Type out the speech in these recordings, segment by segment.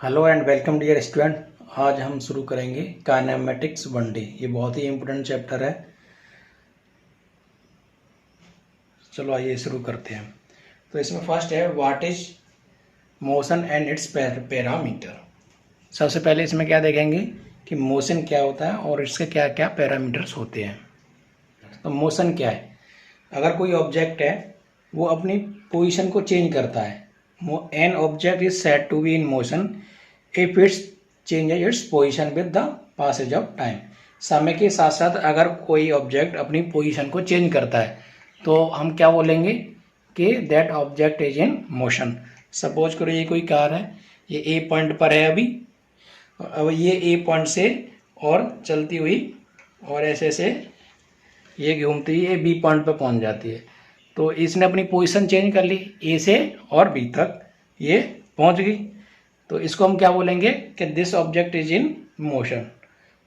Hello and welcome dear student. आज हम शुरू करेंगे काइनेमेटिक्स 1D। ये बहुत ही इम्पोर्टेंट चैप्टर है। चलो आइए शुरू करते हैं। तो इसमें फर्स्ट है what is motion and it's parameter. सबसे पहले इसमें क्या देखेंगे कि मोशन क्या होता है और इसके क्या क्या पैरामीटर्स होते हैं। तो मोशन क्या है? अगर कोई ऑब्जेक्ट है वो अपनी पोजीशन को चेंज करता है। An object is said to be in motion if its changes its position with the passage of time. समय के साथ साथ अगर कोई ऑब्जेक्ट अपनी पोजीशन को चेंज करता है तो हम क्या बोलेंगे कि that object is in motion. Suppose करो ये कोई कार है, ये ए पॉइंट पर है अभी, अब ये ए पॉइंट से और चलती हुई और ऐसे ऐसे ये घूमती हुई ये बी पॉइंट पर पहुंच जाती है। तो इसने अपनी पोजीशन चेंज कर ली, ए से और बी तक ये पहुंच गई। तो इसको हम क्या बोलेंगे कि this object is in motion.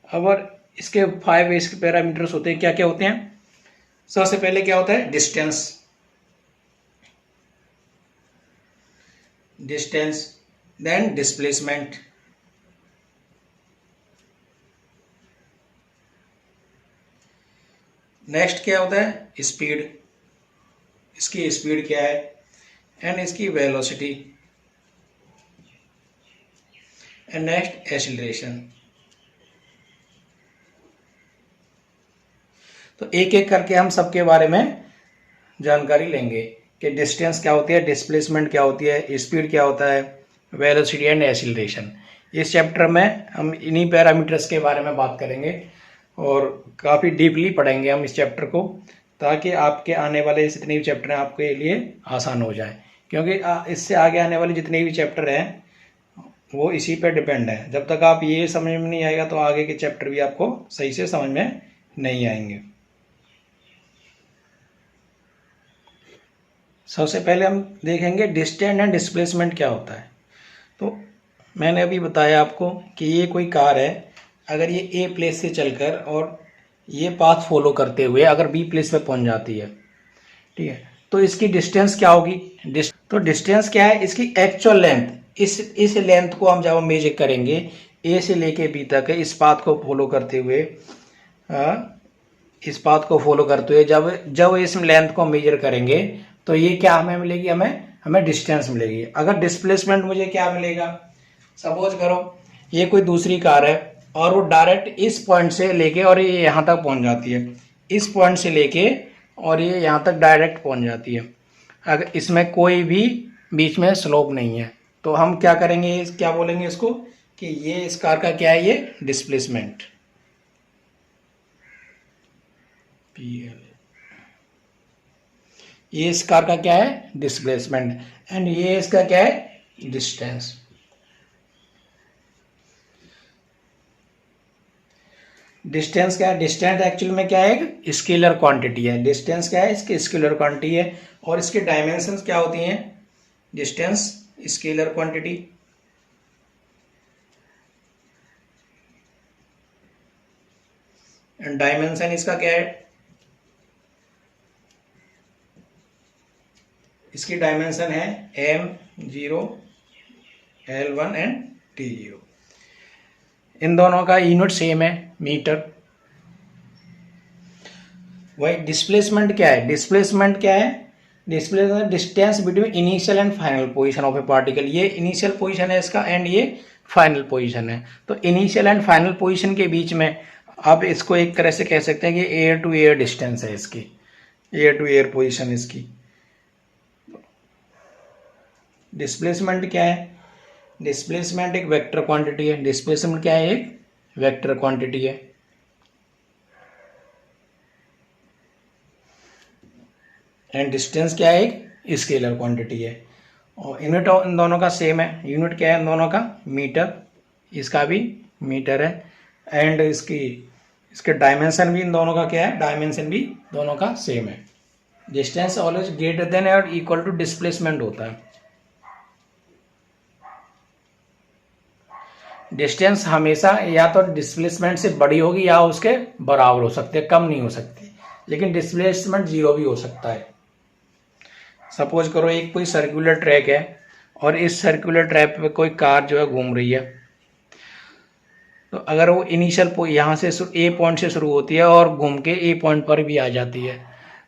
अब इसके 5 इसके पैरामीटर्स होते हैं। क्या क्या होते हैं? सबसे पहले क्या होता है? डिस्टेंस, देन डिस्प्लेसमेंट, नेक्स्ट क्या होता है? स्पीड, इसकी स्पीड क्या है, एंड इसकी वेलोसिटी, एंड नेक्स्ट एक्सीलरेशन। तो एक एक करके हम सबके बारे में जानकारी लेंगे कि डिस्टेंस क्या होती है, डिस्प्लेसमेंट क्या होती है, स्पीड क्या होता है, वेलोसिटी एंड एक्सीलरेशन। इस चैप्टर में हम इन्हीं पैरामीटर्स के बारे में बात करेंगे और काफ़ी डीपली पढ़ेंगे हम इस चैप्टर को, ताकि आपके आने वाले जितने भी चैप्टर हैं आपके लिए आसान हो जाए। क्योंकि इससे आगे आने वाले जितने भी चैप्टर हैं वो इसी पर डिपेंड है। जब तक आप ये समझ में नहीं आएगा तो आगे के चैप्टर भी आपको सही से समझ में नहीं आएंगे। सबसे पहले हम देखेंगे डिस्टेंस एंड डिस्प्लेसमेंट क्या होता है। तो मैंने अभी बताया आपको कि ये कोई कार है, अगर ये ए प्लेस से चलकर और ये पाथ फॉलो करते हुए अगर बी प्लेस पे पहुंच जाती है, ठीक है, तो इसकी डिस्टेंस क्या होगी? तो डिस्टेंस क्या है? इसकी एक्चुअल लेंथ। इस लेंथ को हम जब मेजर करेंगे ए से लेके बी तक इस पाथ को फॉलो करते हुए, इस पाथ को फॉलो करते हुए जब इस लेंथ को मेजर करेंगे तो ये क्या हमें मिलेगी? हमें डिस्टेंस मिलेगी। अगर डिस्प्लेसमेंट मुझे क्या मिलेगा? सपोज करो ये कोई दूसरी कार है और वो डायरेक्ट इस पॉइंट से लेके और ये यहाँ तक पहुँच जाती है, इस पॉइंट से लेके और ये यहाँ तक डायरेक्ट पहुँच जाती है। अगर इसमें कोई भी बीच में स्लोप नहीं है तो हम क्या करेंगे, क्या बोलेंगे इसको कि ये इस कार का क्या है? ये डिस्प्लेसमेंट, ये इस कार का क्या है? डिस्प्लेसमेंट। एंड ये इसका क्या है? डिस्टेंस। डिस्टेंस क्या है? डिस्टेंस एक्चुअल में क्या है? एक स्केलर क्वांटिटी है। डिस्टेंस क्या है? इसकी स्केलर क्वांटिटी है। और इसके डायमेंशंस क्या होती हैं? Distance scalar quantity, and dimension इसका क्या है? इसकी डायमेंशन है m0, l1 एंड t0। इन दोनों का यूनिट सेम है, मीटर। वही डिस्प्लेसमेंट क्या है? डिस्प्लेसमेंट क्या है? Displacement distance between initial and final position of A particle. ये इनिशियल पोजीशन है इसका एंड ये फाइनल पोजीशन है। तो इनिशियल एंड फाइनल पोजीशन के बीच में आप इसको एक तरह से कह सकते हैं कि एयर टू एयर डिस्टेंस है इसकी, एयर टू एयर पोजीशन इसकी। डिस्प्लेसमेंट क्या है? डिस्प्लेसमेंट एक वेक्टर क्वांटिटी है। डिस्प्लेसमेंट क्या है? एक वेक्टर क्वांटिटी है। एंड डिस्टेंस क्या है? एक स्केलर क्वांटिटी है। और यूनिट इन दोनों का सेम है। यूनिट क्या है इन दोनों का? मीटर, इसका भी मीटर है। एंड इसके डायमेंशन भी इन दोनों का क्या है? डायमेंशन भी दोनों का सेम है। डिस्टेंस ऑलवेज ग्रेटर देन और इक्वल टू डिस्प्लेसमेंट होता है। डिस्टेंस हमेशा या तो डिस्प्लेसमेंट से बड़ी होगी या उसके बराबर हो सकती है, कम नहीं हो सकती। लेकिन डिस्प्लेसमेंट जीरो भी हो सकता है। सपोज करो एक कोई सर्कुलर ट्रैक है और इस सर्कुलर ट्रैक पे कोई कार जो है घूम रही है, तो अगर वो इनिशियल यहाँ से ए पॉइंट से शुरू होती है और घूम के ए पॉइंट पर भी आ जाती है,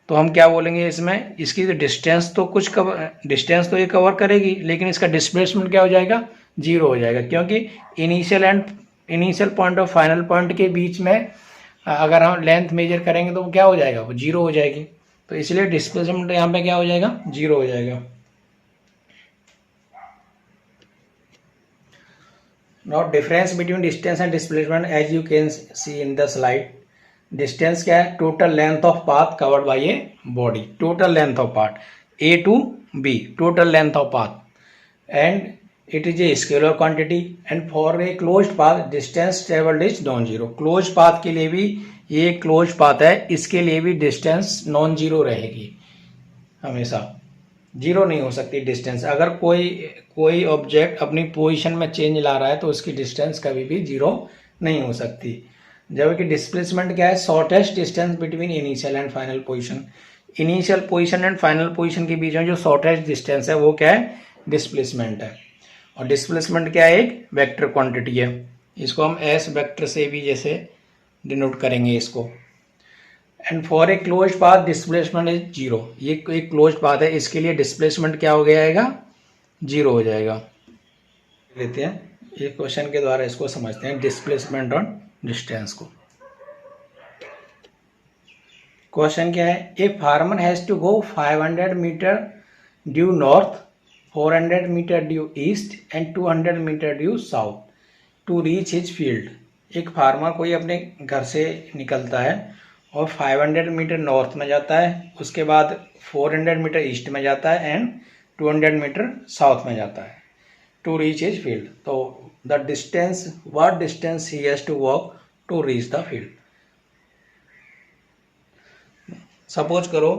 तो हम क्या बोलेंगे इसमें, इसकी तो डिस्टेंस तो कुछ कवर, डिस्टेंस तो ये कवर करेगी, लेकिन इसका डिस्प्लेसमेंट क्या हो जाएगा, जीरो हो जाएगा, क्योंकि इनिशियल पॉइंट और फाइनल पॉइंट के बीच में अगर हम लेंथ मेजर करेंगे तो वो क्या हो जाएगा, वो जीरो हो जाएगी। तो इसलिए डिस्प्लेसमेंट यहाँ पे क्या हो जाएगा, जीरो हो जाएगा। Now difference between distance and displacement, as you can see in the slide, distance क्या है, total length of path covered by a body, total length of path A to B, total length of path, and it is a scalar quantity, and for a closed path distance travelled is non zero. Close path के लिए भी, ये close path है, इसके लिए भी distance non zero रहेगी, हमेशा जीरो नहीं हो सकती डिस्टेंस। अगर कोई ऑब्जेक्ट अपनी पोजीशन में चेंज ला रहा है तो उसकी डिस्टेंस कभी भी जीरो नहीं हो सकती। जबकि डिस्प्लेसमेंट क्या है, shortest distance between initial and final position, initial position and final position के बीच में जो शॉर्टेस्ट डिस्टेंस है वो क्या है, डिस्प्लेसमेंट है। और डिस्प्लेसमेंट क्या है, एक वेक्टर क्वांटिटी है, इसको हम एस वेक्टर से भी जैसे डिनोट करेंगे इसको। And for A close path displacement is zero, ये एक क्लोज पाथ है, इसके लिए डिस्प्लेसमेंट क्या हो जाएगा, जीरो हो जाएगा। लेते हैं ये क्वेश्चन के द्वारा इसको समझते हैं, डिस्प्लेसमेंट और डिस्टेंस को। क्वेश्चन क्या है, a farmer has to go 500 metre due north, 400 metre due east and 200 metre due south to reach his field. एक फार्मर कोई अपने घर से निकलता है और 500 मीटर नॉर्थ में जाता है, उसके बाद 400 मीटर ईस्ट में जाता है एंड 200 मीटर साउथ में जाता है टू रीच हिज फील्ड। तो the distance, what distance he has to walk to reach the field. Suppose करो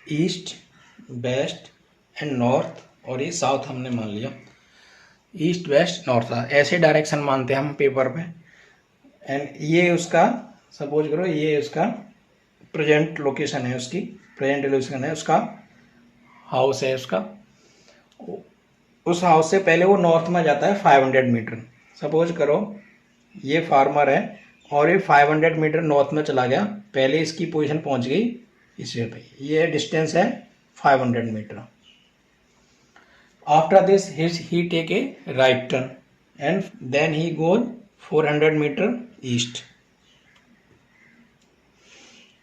ईस्ट, वेस्ट एंड नॉर्थ, और ये साउथ हमने मान लिया, ईस्ट वेस्ट नॉर्थ ऐसे डायरेक्शन मानते हैं हम पेपर पे। एंड ये उसका, सपोज करो ये उसका प्रेजेंट लोकेशन है, उसकी प्रेजेंट लोकेशन है, उसका हाउस है उसका, उस हाउस से पहले वो नॉर्थ में जाता है 500 मीटर। सपोज करो ये फार्मर है और ये 500 मीटर नॉर्थ में चला गया, पहले इसकी पोजीशन पहुंच गई इस पे, ये डिस्टेंस है 500 metre. After this he take a right turn and then he goes 400 metre east.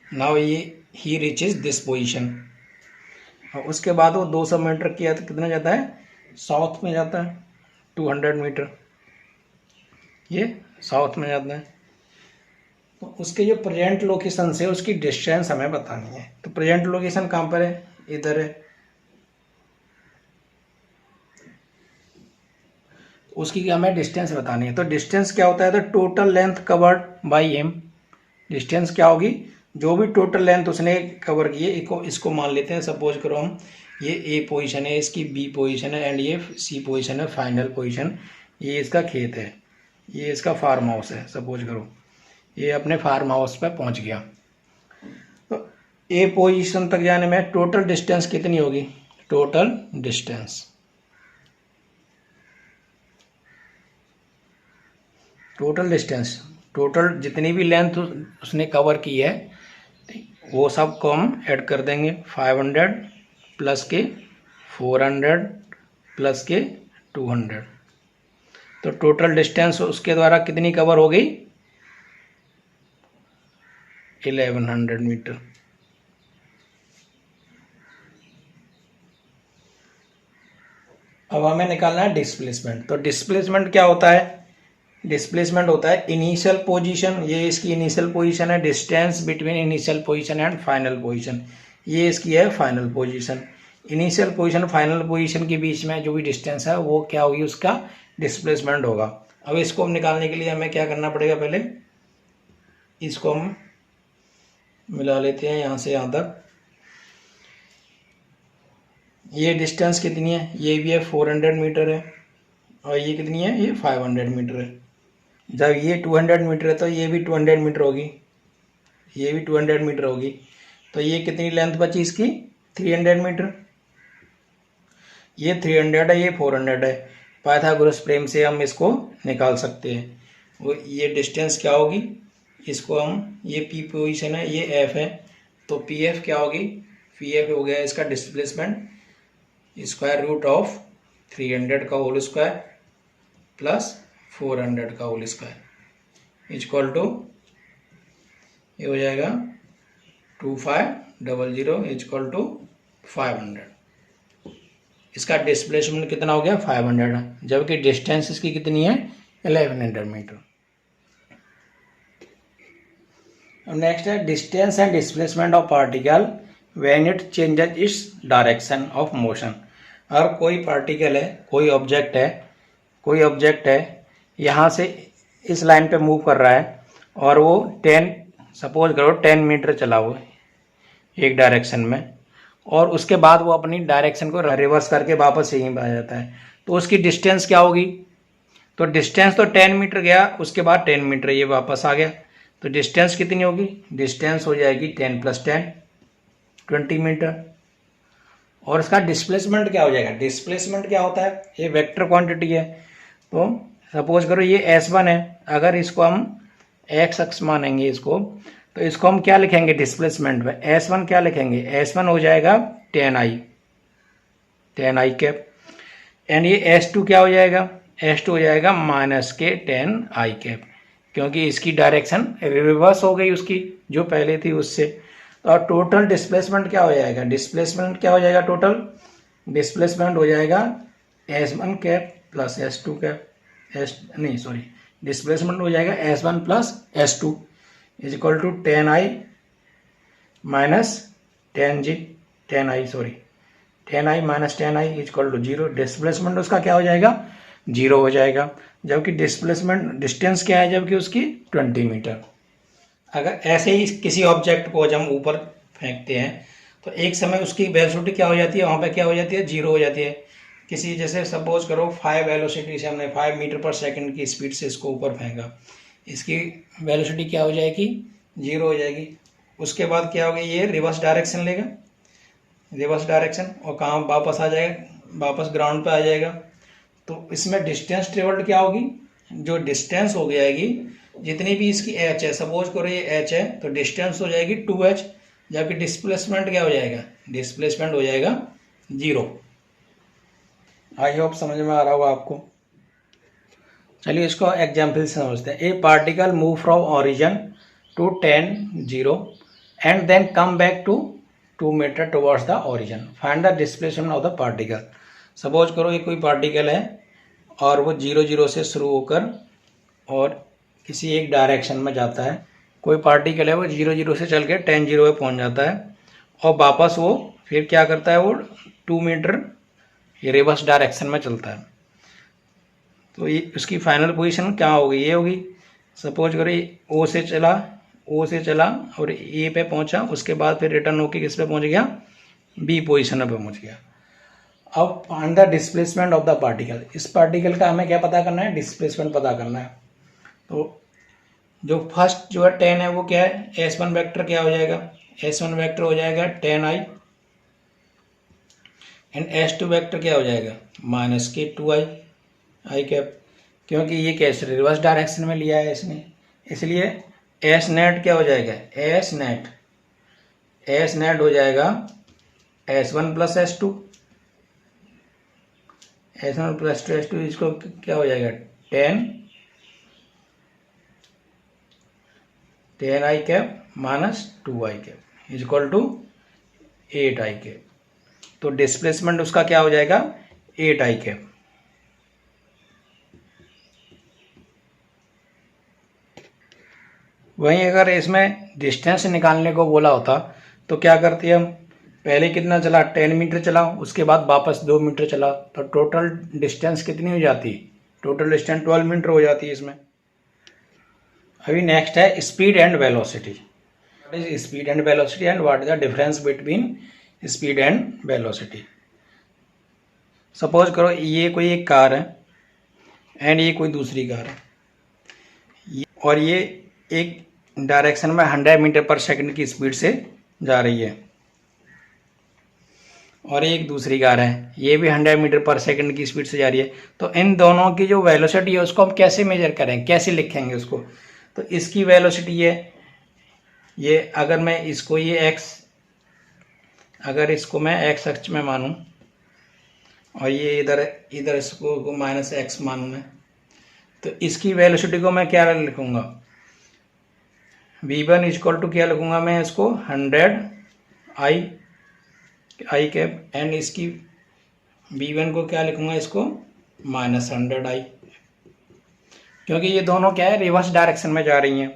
Now ये ही रीचेज दिस पोजीशन, और उसके बाद वो 200 मीटर किया तो कितना जाता है, साउथ में जाता है 200 मीटर, ये साउथ में जाता है। तो उसके जो प्रेजेंट लोकेशन से उसकी डिस्टेंस हमें बतानी है। तो प्रेजेंट लोकेशन कहाँ पर है, इधर है, उसकी हमें डिस्टेंस बतानी है। तो डिस्टेंस क्या होता है, तो total length covered by him. Distance क्या होगी, जो भी टोटल लेंथ उसने कवर की है, इसको मान लेते हैं। सपोज करो हम, ये ए पोजीशन है, इसकी बी पोजीशन है एंड ये सी पोजीशन है, फाइनल पोजीशन। ये इसका खेत है, ये इसका फार्म हाउस है। सपोज करो ये अपने फार्म हाउस पे पहुंच गया, तो ए पोजीशन तक जाने में टोटल डिस्टेंस कितनी होगी, टोटल डिस्टेंस, टोटल जितनी भी लेंथ उसने कवर की है वो सब को हम ऐड कर देंगे। 500 प्लस के 400 प्लस के 200, तो टोटल डिस्टेंस उसके द्वारा कितनी कवर हो गई, 1100 मीटर। अब हमें निकालना है डिस्प्लेसमेंट। तो डिस्प्लेसमेंट क्या होता है, डिस्प्लेसमेंट होता है इनिशियल पोजीशन, ये इसकी इनिशियल पोजीशन है, distance between initial position and final position, ये इसकी है final position. Initial position final position के बीच में जो भी डिस्टेंस है वो क्या होगी, उसका डिस्प्लेसमेंट होगा। अब इसको हम निकालने के लिए हमें क्या करना पड़ेगा, पहले इसको हम मिला लेते हैं यहाँ से यहाँ तक। ये डिस्टेंस कितनी है, ये भी है 400 मीटर है, और ये कितनी है, ये 500 मीटर है। जब ये 200 मीटर है तो ये भी 200 मीटर होगी, ये भी 200 मीटर होगी। तो ये कितनी लेंथ बची इसकी, 300 मीटर। ये 300 है, ये 400 है। पाइथागोरस प्रमेय से हम इसको निकाल सकते हैं। वो ये डिस्टेंस क्या होगी, इसको हम, ये पी पोजीशन है, ये एफ है, तो पी एफ क्या होगी, पी एफ हो गया इसका डिस्प्लेसमेंट स्क्वायर रूट ऑफ 300 का होल स्क्वायर प्लस 400 का होल स्क्वायर इक्वल टू, ये हो जाएगा 2500 इक्वल टू 500। इसका डिस्प्लेसमेंट कितना हो गया 500, जबकि डिस्टेंस इसकी कितनी है 1100 मीटर। नेक्स्ट है distance and displacement of particle when it changes its direction of motion. अगर कोई पार्टिकल है, कोई ऑब्जेक्ट है यहाँ से इस लाइन पे मूव कर रहा है और वो 10 सपोज करो 10 मीटर चला वो एक डायरेक्शन में, और उसके बाद वो अपनी डायरेक्शन को रिवर्स करके वापस यहीं आ जाता है, तो उसकी डिस्टेंस क्या होगी, तो डिस्टेंस तो 10 मीटर गया, उसके बाद 10 मीटर ये वापस आ गया, तो डिस्टेंस कितनी होगी, डिस्टेंस हो जाएगी 10 + 10 20 मीटर। और इसका डिस्प्लेसमेंट क्या हो जाएगा, डिस्प्लेसमेंट क्या होता है, ये वेक्टर क्वांटिटी है, तो सपोज करो ये S1 है, अगर इसको हम x अक्ष मानेंगे इसको, तो इसको हम क्या लिखेंगे डिस्प्लेसमेंट में, S1 क्या लिखेंगे, S1 हो जाएगा 10i कैप, एंड ये S2 क्या हो जाएगा, S2 हो जाएगा -10i कैप, क्योंकि इसकी डायरेक्शन रिवर्स हो गई उसकी जो पहले थी उससे। और टोटल डिस्प्लेसमेंट क्या हो जाएगा, डिस्प्लेसमेंट क्या हो जाएगा, टोटल डिस्प्लेसमेंट हो जाएगा S1 cap plus S2 cap, displacement हो जाएगा S1 plus S2 is equal to 10i minus 10i minus 10i is equal to 0। Displacement उसका क्या हो जाएगा, 0 हो जाएगा, जबकि डिस्प्लेसमेंट डिस्टेंस क्या है जबकि उसकी 20 मीटर। अगर ऐसे ही किसी ऑब्जेक्ट को जब हम ऊपर फेंकते हैं तो एक समय उसकी वेलोसिटी क्या हो जाती है, वहाँ पे क्या हो जाती है, 0 हो जाती है। किसी जैसे सपोज करो 5 वेलोसिटी से हमने 5 मीटर पर सेकंड की स्पीड से इसको ऊपर फेंका, इसकी वेलोसिटी क्या हो जाएगी, 0 हो जाएगी। उसके बाद क्या होगा, ये रिवर्स डायरेक्शन लेगा, रिवर्स डायरेक्शन, और कहाँ वापस आ जाएगा, वापस ग्राउंड पे आ जाएगा। तो इसमें डिस्टेंस ट्रेवल्ड क्या होगी, जो डिस्टेंस हो जाएगी, जितनी भी इसकी h है, सपोज करो ये h है, तो डिस्टेंस हो जाएगी 2h, जबकि डिस्प्लेसमेंट क्या हो जाएगा, डिस्प्लेसमेंट हो जाएगा 0। आई होप समझ में आ रहा होगा आपको। चलिए इसको एग्जाम्पल से समझते हैं। A particle move from origin to 10 0 and then come back to 2 metre towards the origin, find the displacement of the particle. Suppose करो ये कोई पार्टिकल है और वो 0 0 से शुरू होकर और किसी एक डायरेक्शन में जाता है। कोई पार्टिकल है वो 0 0 से चल के 10 0 पे पहुँच जाता है और वापस वो फिर क्या करता है, वो 2 मीटर ये रिवर्स डायरेक्शन में चलता है। तो ये उसकी फाइनल पोजीशन क्या होगी, ये होगी। सपोज करो ओ से चला और ए पे पहुंचा, उसके बाद फिर रिटर्न होके किस पे पहुंच गया, बी पोजीशन पे पहुंच गया। अब find the displacement of the particle. इस पार्टिकल का हमें क्या पता करना है, डिस्प्लेसमेंट पता करना है। तो जो फर्स्ट जो है 10 है वो क्या है, S1 वेक्टर क्या हो जाएगा, S1 वेक्टर हो जाएगा 10i एंड S2 वेक्टर क्या हो जाएगा -k2i कैप, क्योंकि ये कैसे रिवर्स डायरेक्शन में लिया है इसने, इसलिए S नेट क्या हो जाएगा, S नेट हो जाएगा S1 प्लस S2 इसको क्या हो जाएगा 10i cap -2i cap is equal to 8i cap. तो डिस्प्लेसमेंट उसका क्या हो जाएगा 8i कैप। वहीं अगर इसमें डिस्टेंस निकालने को बोला होता तो क्या करते हम, पहले कितना चला 10 मीटर चला, उसके बाद वापस 2 मीटर चला, तो टोटल डिस्टेंस कितनी हो जाती, टोटल डिस्टेंस 12 मीटर हो जाती है इसमें। अभी नेक्स्ट है speed and velocity. What is speed and velocity and what is the difference between speed and velocity. Suppose करो ये कोई एक कार है एंड ये कोई दूसरी कार है और ये एक डायरेक्शन में 100 मीटर पर सेकंड की स्पीड से जा रही है और एक दूसरी कार है, ये भी 100 मीटर पर सेकंड की स्पीड से जा रही है। तो इन दोनों की जो वेलोसिटी है उसको हम कैसे मेजर करें, कैसे लिखेंगे उसको? तो इसकी वेलोसिटी है ये, अगर मैं इसको ये एक्स, अगर इसको मैं एक्स अक्ष में मानूं और ये इधर इधर इसको माइनस एक्स मानूं मैं, तो इसकी वेलोसिटी को मैं क्या लिखूंगा? v1 इक्वल टू क्या लिखूंगा मैं इसको? 100 आई कैप, एंड इसकी v1 को क्या लिखूंगा इसको? -100 i, क्योंकि ये दोनों क्या है, रिवर्स डायरेक्शन में जा रही हैं।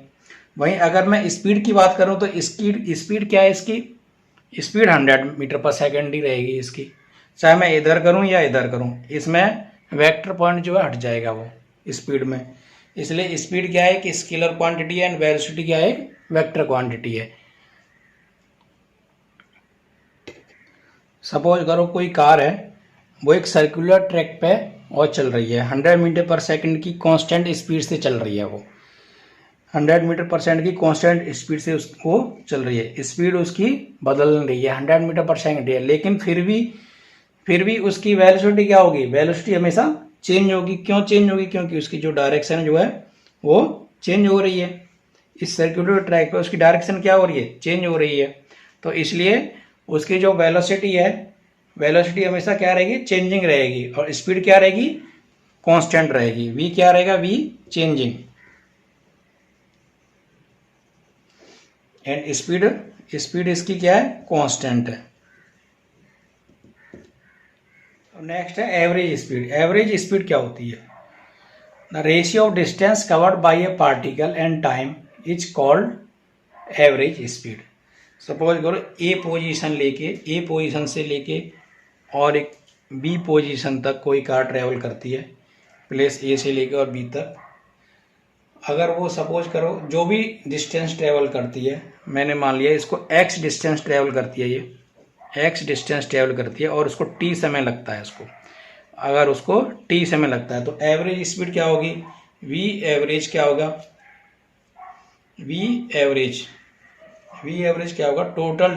वहीं अगर मैं स्पीड की बात करूं तो इसकी स्पीड क्या है? इसकी स्पीड 100 मीटर पर सेकंड ही रहेगी इसकी, चाहे मैं इधर करूं या इधर करूं। इसमें वेक्टर पॉइंट जो है हट जाएगा वो स्पीड में। इसलिए स्पीड क्या है कि स्केलर क्वांटिटी है, एंड वेलोसिटी क्या है? वेक्टर क्वांटिटी है। सपोज करो कोई कार है, वो एक सर्कुलर ट्रैक पे और चल रही है, 100 मीटर पर सेकंड की कांस्टेंट स्पीड से चल रही है। वो 100 मीटर पर सेकंड की कांस्टेंट स्पीड से उसको चल रही है, स्पीड उसकी बदल नहीं रही है, 100 मीटर पर सेकंड है, लेकिन फिर भी उसकी वेलोसिटी क्या होगी? वेलोसिटी हमेशा चेंज होगी। क्यों चेंज होगी? क्योंकि उसकी जो डायरेक्शन जो है वो चेंज हो रही है। इस सर्कुलर ट्रैक पे उसकी डायरेक्शन क्या हो रही है? चेंज हो रही है। तो इसलिए उसकी जो वेलोसिटी है, वेलोसिटी हमेशा क्या रहेगी? चेंजिंग रहेगी। और स्पीड क्या रहेगी? कांस्टेंट रहेगी। वी क्या रहेगा? वी चेंजिंग, एंड स्पीड इसकी क्या है? कांस्टेंट है। नेक्स्ट है एवरेज स्पीड। एवरेज स्पीड क्या होती है? The ratio of distance covered by A particle and time is called average speed. Suppose करो ए पोजीशन से लेके और एक बी पोजीशन तक कोई कार ट्रेवल करती है, प्लेस ए से लेके और बी तक। अगर वो सपोज करो जो भी डिस्टेंस ट्रेवल करती है, मैंने मान लिया इसको एक्स डिस्टेंस ट्रेवल करती है, ये एक्स डिस्टेंस ट्रेवल करती है और उसको टी समय लगता है उसको, अगर उसको टी समय लगता है, तो एवरेज स्पीड क्या होगी? वी एवरेज क्या होगा? वी एवरेज क्या होगा? Total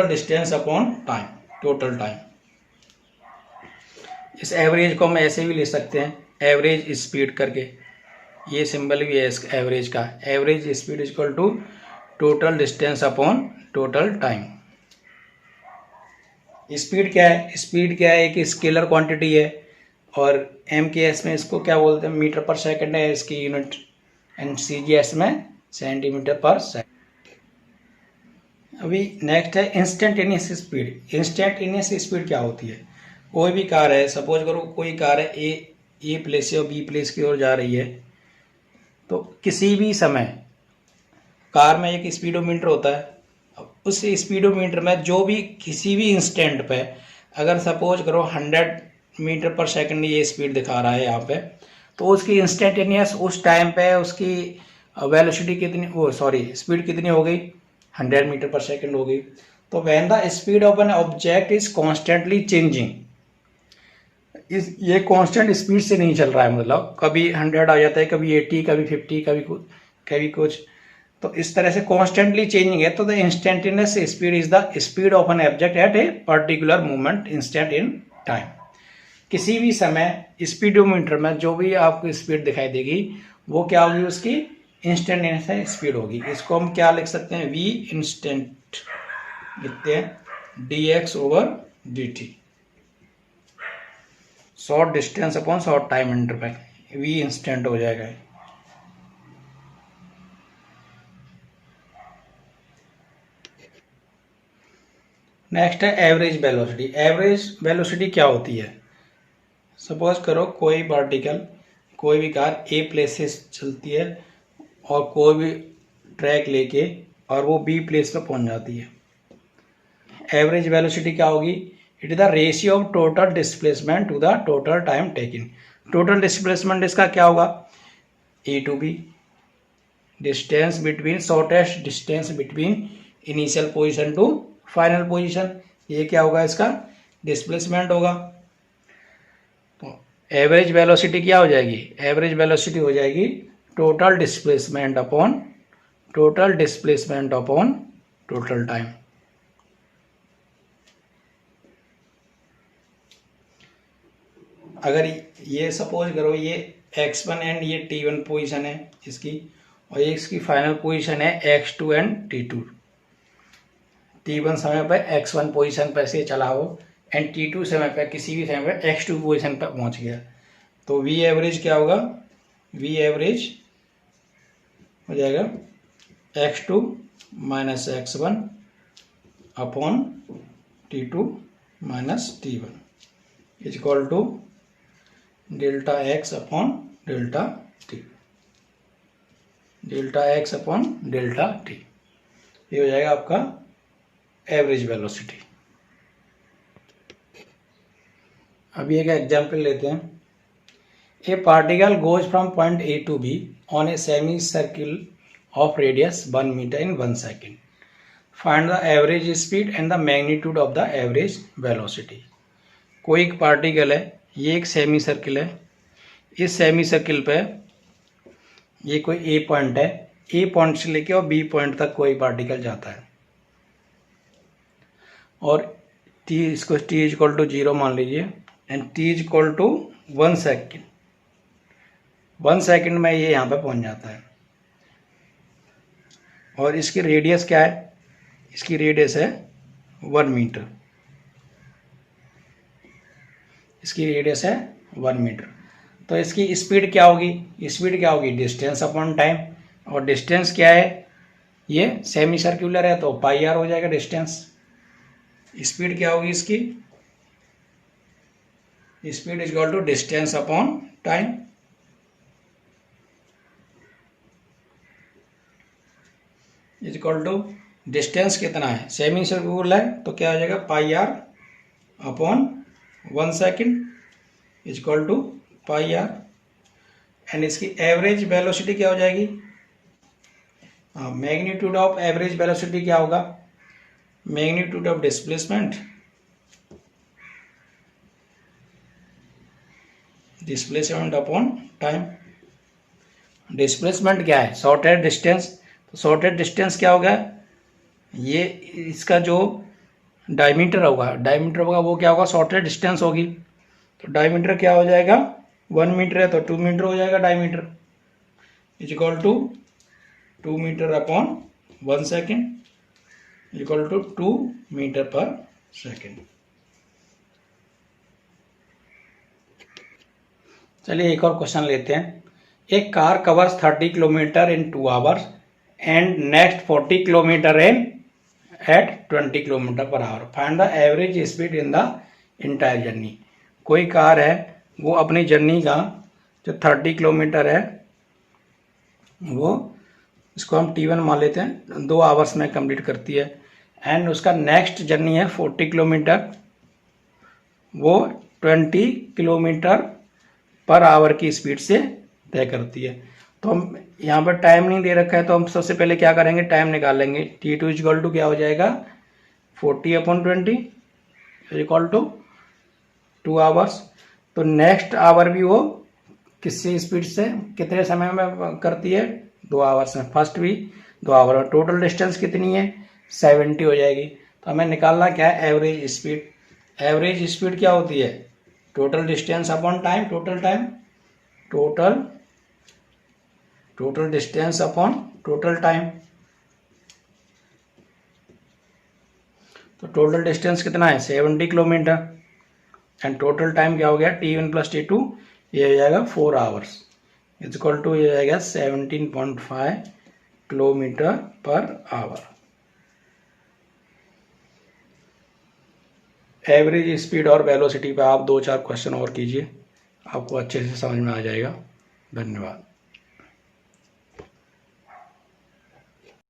distance upon time, total time. इस एवरेज को हम ऐसे भी ले सकते हैं, एवरेज स्पीड करके, ये सिंबल भी है इस एवरेज का। Average speed equal to total distance upon total time. Speed क्या है? स्पीड क्या है? एक स्केलर क्वांटिटी है, और MKS में इसको क्या बोलते हैं? मीटर पर सेकंड है इसकी यूनिट, एंड CGS में सेंटीमीटर पर सेकंड। अभी नेक्स्ट है इंस्टेंटेनियस स्पीड। इंस्टेंटेनियस स्पीड क्या होती है? कोई भी कार है, सपोज करो कोई कार है ए प्लेस से और बी प्लेस की ओर जा रही है, तो किसी भी समय कार में एक स्पीडोमीटर होता है। उस स्पीडोमीटर में जो भी किसी भी इंस्टेंट पे, अगर सपोज करो 100 मीटर पर सेकंड ये स्पीड दिखा रहा है यहाँ पे, तो उसकी इंस्टेंटेनियस उस टाइम पे उसकी वेलोसिटी कितनी, स्पीड कितनी हो गई? 100 मीटर पर सेकंड हो गई। तो when the speed of N object is constantly changing, ये कांस्टेंट स्पीड से नहीं चल रहा है, मतलब कभी 100 आ जाता है, कभी 80, कभी 50, कभी कुछ, तो इस तरह से कॉन्स्टेंटली चेंजिंग है। तो the instantaneous speed is the speed of an object at a particular moment instant in time. किसी भी समय स्पीडोमीटर में जो भी आपको स्पीड दिखाई देगी वो क्या होगी? उसकी इंस्टेंटेनियस स्पीड होगी। इसको हम क्या लिख सकते हैं? वी इंस्टेंट लिखते हैं, dx/dt, short distance upon short time interval, V instant हो जाएगा। नेक्स्ट है एवरेज वेलोसिटी। एवरेज वेलोसिटी क्या होती है? सपोज करो कोई पार्टिकल, कोई भी कार ए प्लेस से चलती है और कोई भी ट्रैक लेके और वो बी प्लेस पे पहुंच जाती है। एवरेज वेलोसिटी क्या होगी? It is the ratio of total displacement to the total time taken. Total displacement इसका क्या होगा? A to B, distance between, shortest distance between initial position to final position, ये क्या होगा? इसका डिस्प्लेसमेंट होगा। तो एवरेज वेलोसिटी क्या हो जाएगी? एवरेज वेलोसिटी हो जाएगी total displacement upon total displacement upon total time. अगर ये सपोज करो ये x1 एंड ये t1 पोजीशन है इसकी, और ये इसकी फाइनल पोजीशन है x2 एंड t2। t1 समय पर x1 पोजीशन पर से चला हो एंड t2 समय पर किसी भी समय पर x2 पोजीशन पर पहुंच गया, तो v एवरेज क्या होगा? v एवरेज हो जाएगा x2 minus x1 upon t2 minus t1 is equal to delta x upon delta T, delta x upon delta T. ये हो जाएगा आपका एवरेज वेलोसिटी। अभी एक एग्जांपल लेते हैं। A particle goes from point A to B on a semicircle of radius 1 metre in 1 second. Find the average speed and the magnitude of the average velocity. कोई एक particle है, ये एक semi circle है, इस semi circle पे ये कोई ए पॉइंट है, ए पॉइंट से लेके और बी पॉइंट तक कोई पार्टिकल जाता है, और टी इसको टी इज इक्वल टू 0 मान लीजिए and T is equal to 1 second. 1 second में ये यहाँ पे पहुँच जाता है, और इसकी रेडियस क्या है? इसकी रेडियस है 1 मीटर। इसकी रेडियस है 1 मीटर। तो इसकी स्पीड क्या होगी? स्पीड क्या होगी? डिस्टेंस अपॉन टाइम, और डिस्टेंस क्या है? ये सेमी सर्कुलर है तो पाई आर हो जाएगा डिस्टेंस। स्पीड क्या होगी इसकी? Speed is equal to distance upon time. Is equal to distance कितना है? सेमी सर्कुलर है तो क्या हो जाएगा? Pi r upon 1 second is equal to pi r. And इसकी एवरेज वेलोसिटी क्या हो जाएगी? मैग्नीट्यूड ऑफ एवरेज वेलोसिटी क्या होगा? Magnitude of displacement, displacement upon time. Displacement क्या है? Shorted distance. तो शॉर्टेड डिस्टेंस क्या होगा? ये इसका जो डायमीटर होगा वो क्या होगा? शॉर्टेड डिस्टेंस होगी। तो डायमीटर क्या हो जाएगा? 1 मीटर है तो 2 मीटर हो जाएगा diameter, is equal to 2 metre upon 1 second is equal to 2 metre per second. चलिए एक और क्वेश्चन लेते हैं। एक car covers 30 kilometre in 2 hours and next 40 kilometre in at 20 kilometre per hour. Find the average speed in the entire journey. कोई car है, वो अपनी जर्नी का जो 30 किलोमीटर है वो इसको हम T1 मान लेते हैं, 2 आवर्स में कंप्लीट करती है, एंड उसका नेक्स्ट जर्नी है 40 किलोमीटर, वो 20 किलोमीटर पर आवर की स्पीड से तय करती है। तो हम यहाँ पर टाइम नहीं दे रखा है तो हम सबसे पहले क्या करेंगे? टाइम निकाल लेंगे। T2 इक्वल टू क्या हो जाएगा? 40 अपॉन 20 इक्वल टू 2 आवर्स। तो नेक्स्ट आवर भी वो किससे स्पीड से कितने समय में करती है? 2 आवर्स में। फर्स्ट भी 2 आवर। टोटल डिस्टेंस कितनी है? 70 हो जाएगी। तो हमें निकालना क्या है? Average speed. एवरेज स्पीड क्या होती है? Total distance upon time, total time, total distance upon total time. तो टोटल डिस्टेंस कितना है? 70 किलोमीटर, एंड टोटल टाइम क्या हो गया? T1 प्लस T2, ये हो जाएगा 4 आवर्स इज इक्वल टू ये जाएगा 17.5 kilometre per our. Average speed और वेलोसिटी पे आप 2-4 क्वेश्चन और कीजिए, आपको अच्छे से समझ में आ जाएगा। धन्यवाद।